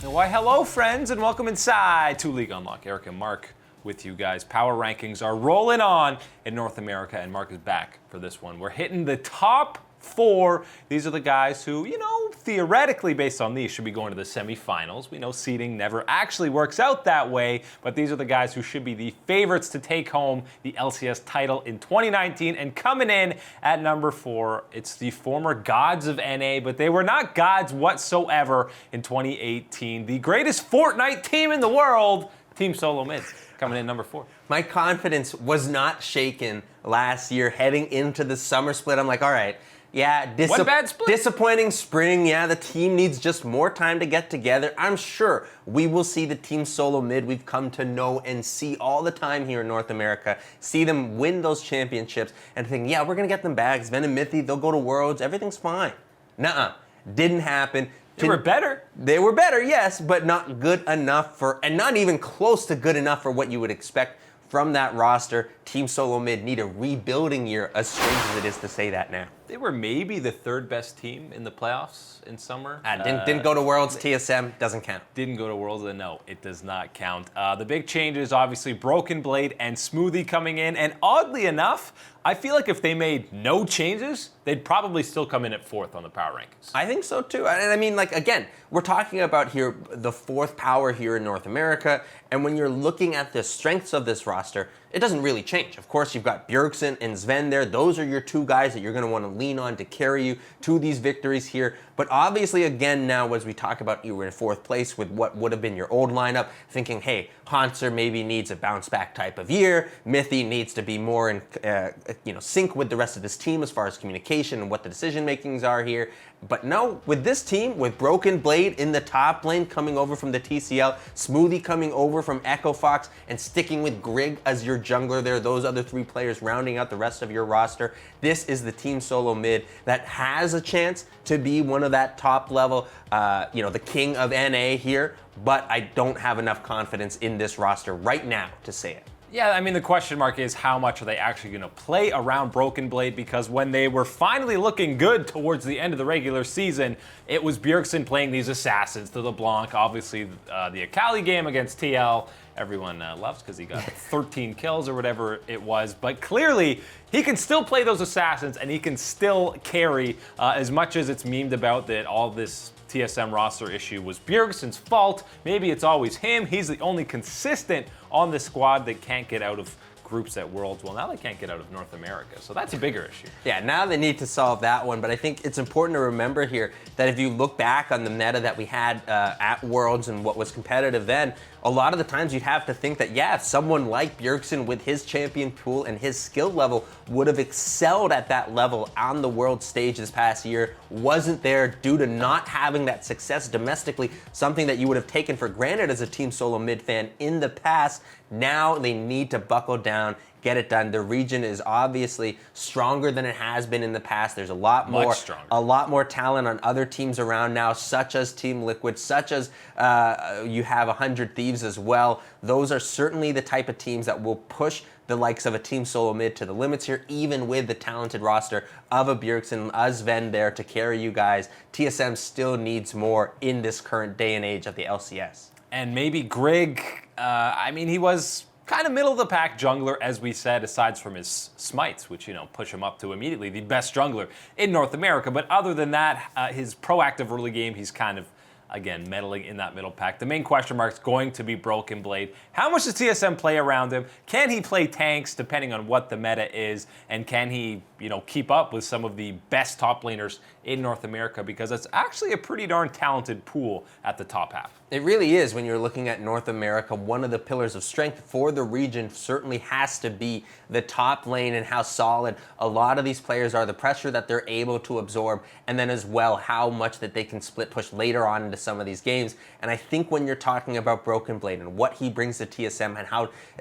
Why, hello, friends, and welcome inside to League Unlock. Eric and Mark with you guys. Power rankings are rolling on in North America, and Mark is back for this one. We're hitting the top 4. These are the guys who, theoretically, based on these, should be going to the semifinals. We know seeding never actually works out that way, but these are the guys who should be the favorites to take home the LCS title in 2019. And coming in at number 4, it's the former gods of NA, but they were not gods whatsoever in 2018. The greatest Fortnite team in the world, Team SoloMid, coming in number 4. My confidence was not shaken last year heading into the summer split. I'm like, all right, yeah, One bad split. Disappointing spring. Yeah, the team needs just more time to get together. I'm sure we will see the Team SoloMid we've come to know and see all the time here in North America, see them win those championships and think, yeah, we're going to get them back. Sven and Mythy, they'll go to Worlds. Everything's fine. Nuh-uh. Didn't happen. They were better. They were better, yes, but not good enough and not even close to good enough for what you would expect from that roster. Team SoloMid need a rebuilding year, as strange as it is to say that now. They were maybe the 3rd best team in the playoffs in summer. Didn't go to Worlds, TSM, doesn't count. Didn't go to Worlds, no, it does not count. The big changes, obviously, BrokenBlade and Smoothie coming in, and oddly enough, I feel like if they made no changes, they'd probably still come in at 4th on the power rankings. I think so too. And I mean, again, we're talking about here the 4th power here in North America, and when you're looking at the strengths of this roster, it doesn't really change. Of course, you've got Bjergsen and Sven there. Those are your 2 guys that you're going to want to lean on to carry you to these victories here. But obviously, again, now as we talk about you were in 4th place with what would have been your old lineup, thinking, hey, Hanser maybe needs a bounce back type of year. Mythy needs to be more in sync with the rest of this team as far as communication and what the decision makings are here. But no, with this team, with BrokenBlade in the top lane coming over from the TCL, Smoothie coming over from Echo Fox, and sticking with Grig as your jungler there, those other 3 players rounding out the rest of your roster, this is the Team SoloMid that has a chance to be one of that top level, the king of NA here, but I don't have enough confidence in this roster right now to say it. Yeah, I mean, the question mark is how much are they actually going to play around BrokenBlade, because when they were finally looking good towards the end of the regular season, it was Bjergsen playing these assassins to LeBlanc. Obviously, the Akali game against TL, everyone loves because he got 13 kills or whatever it was. But clearly, he can still play those assassins, and he can still carry, as much as it's memed about that all this TSM roster issue was Bjergsen's fault. Maybe it's always him. He's the only consistent on the squad that can't get out of groups at Worlds. Well, now they can't get out of North America, so that's a bigger issue. Yeah, now they need to solve that one, but I think it's important to remember here that if you look back on the meta that we had at Worlds and what was competitive then, a lot of the times you'd have to think that, yeah, someone like Bjergsen with his champion pool and his skill level would have excelled at that level on the world stage this past year, wasn't there due to not having that success domestically, something that you would have taken for granted as a Team SoloMid fan in the past. Now they need to buckle down, get it done. The region is obviously stronger than it has been in the past. There's a lot more talent on other teams around now, such as Team Liquid, such as you have 100 Thieves as well. Those are certainly the type of teams that will push the likes of a Team SoloMid to the limits here, even with the talented roster of a Bjergsen, a Sven there to carry you guys. TSM still needs more in this current day and age of the LCS. And maybe Grig, he was kind of middle of the pack jungler, as we said, aside from his smites, which, push him up to immediately the best jungler in North America. But other than that, his proactive early game, he's kind of, again, meddling in that middle pack. The main question mark is going to be BrokenBlade. How much does TSM play around him? Can he play tanks, depending on what the meta is? And can he, keep up with some of the best top laners in North America? Because it's actually a pretty darn talented pool at the top half. It really is. When you're looking at North America, one of the pillars of strength for the region certainly has to be the top lane and how solid a lot of these players are, the pressure that they're able to absorb, and then as well how much that they can split push later on into some of these games. And I think when you're talking about BrokenBlade and what he brings to TSM and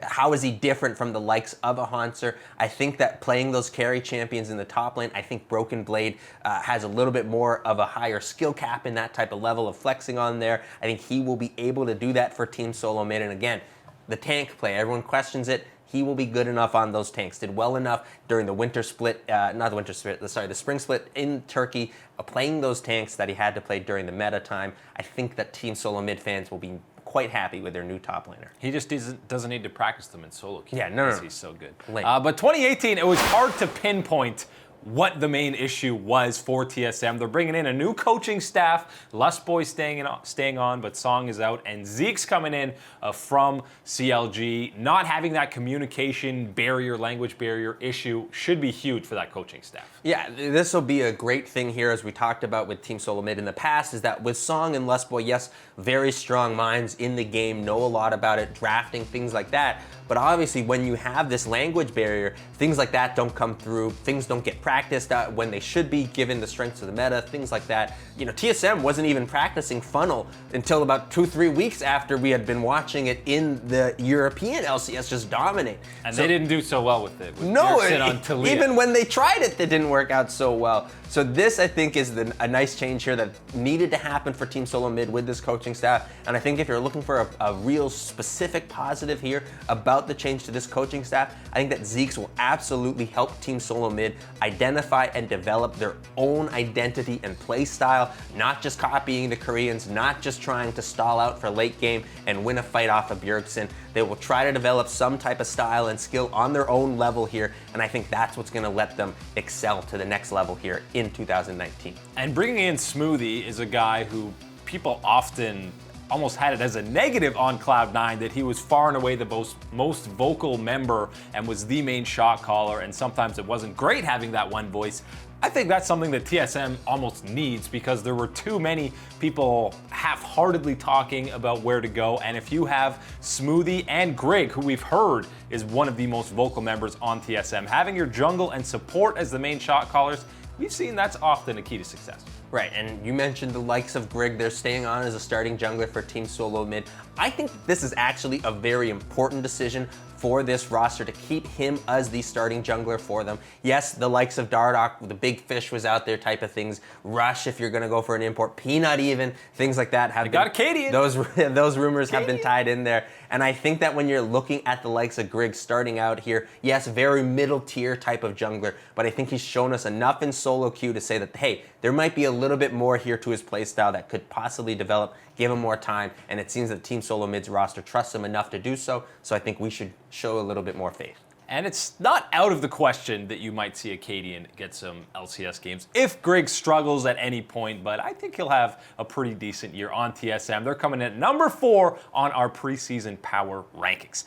how is he different from the likes of a Hanser, I think that playing those carry champions in the top lane, I think BrokenBlade has a little bit more of a higher skill cap in that type of level of flexing on there. I think he will be able to do that for Team SoloMid. And again, the tank play, everyone questions it. he will be good enough on those tanks. Did well enough during the winter split, the spring split in Turkey, playing those tanks that he had to play during the meta time. I think that Team SoloMid fans will be quite happy with their new top laner. He just doesn't need to practice them in solo queue. Yeah, no. He's so good. Lame. But 2018, it was hard to pinpoint what the main issue was for TSM. They're bringing in a new coaching staff. Lustboy staying on, but Song is out, and Zeke's coming in from CLG. Not having that communication barrier, language barrier issue should be huge for that coaching staff. Yeah, this will be a great thing here, as we talked about with Team SoloMid in the past, is that with Song and Lustboy, yes, very strong minds in the game, know a lot about it, drafting, things like that. But obviously, when you have this language barrier, things like that don't come through, things don't get practiced when they should be, given the strengths of the meta, things like that. You know, TSM wasn't even practicing Funnel until about 2-3 weeks after we had been watching it in the European LCS just dominate. And they didn't do so well with it. Even when they tried it, they didn't work out so well. So this, I think, is a nice change here that needed to happen for Team SoloMid with this coaching staff. And I think if you're looking for a real specific positive here about the change to this coaching staff, I think that Zeke's will absolutely help Team SoloMid identify and develop their own identity and play style, not just copying the Koreans, not just trying to stall out for late game and win a fight off of Bjergsen. They will try to develop some type of style and skill on their own level here, and I think that's what's going to let them excel to the next level here in 2019. And bringing in Smoothie is a guy who people often almost had it as a negative on Cloud9, that he was far and away the most vocal member and was the main shot caller, and sometimes it wasn't great having that one voice. I think that's something that TSM almost needs, because there were too many people half-heartedly talking about where to go. And if you have Smoothie and Greg, who we've heard is one of the most vocal members on TSM, having your jungle and support as the main shot callers, we've seen that's often a key to success. Right, and you mentioned the likes of Greg. They're staying on as a starting jungler for Team SoloMid. I think this is actually a very important decision for this roster to keep him as the starting jungler for them. Yes, the likes of Dardoch, the big fish was out there type of things. Rush, if you're going to go for an import. Peanut even, things like that. Got a Cadian. Those rumors have been tied in there. And I think that when you're looking at the likes of Greg starting out here, yes, very middle tier type of jungler, but I think he's shown us enough in solo queue to say that, hey, there might be a little bit more here to his playstyle that could possibly develop, give him more time, and it seems that Team SoloMid's roster trusts him enough to do so, so I think we should show a little bit more faith. And it's not out of the question that you might see Acadian get some LCS games if Greg struggles at any point, but I think he'll have a pretty decent year on TSM. They're coming in at number 4 on our preseason power rankings.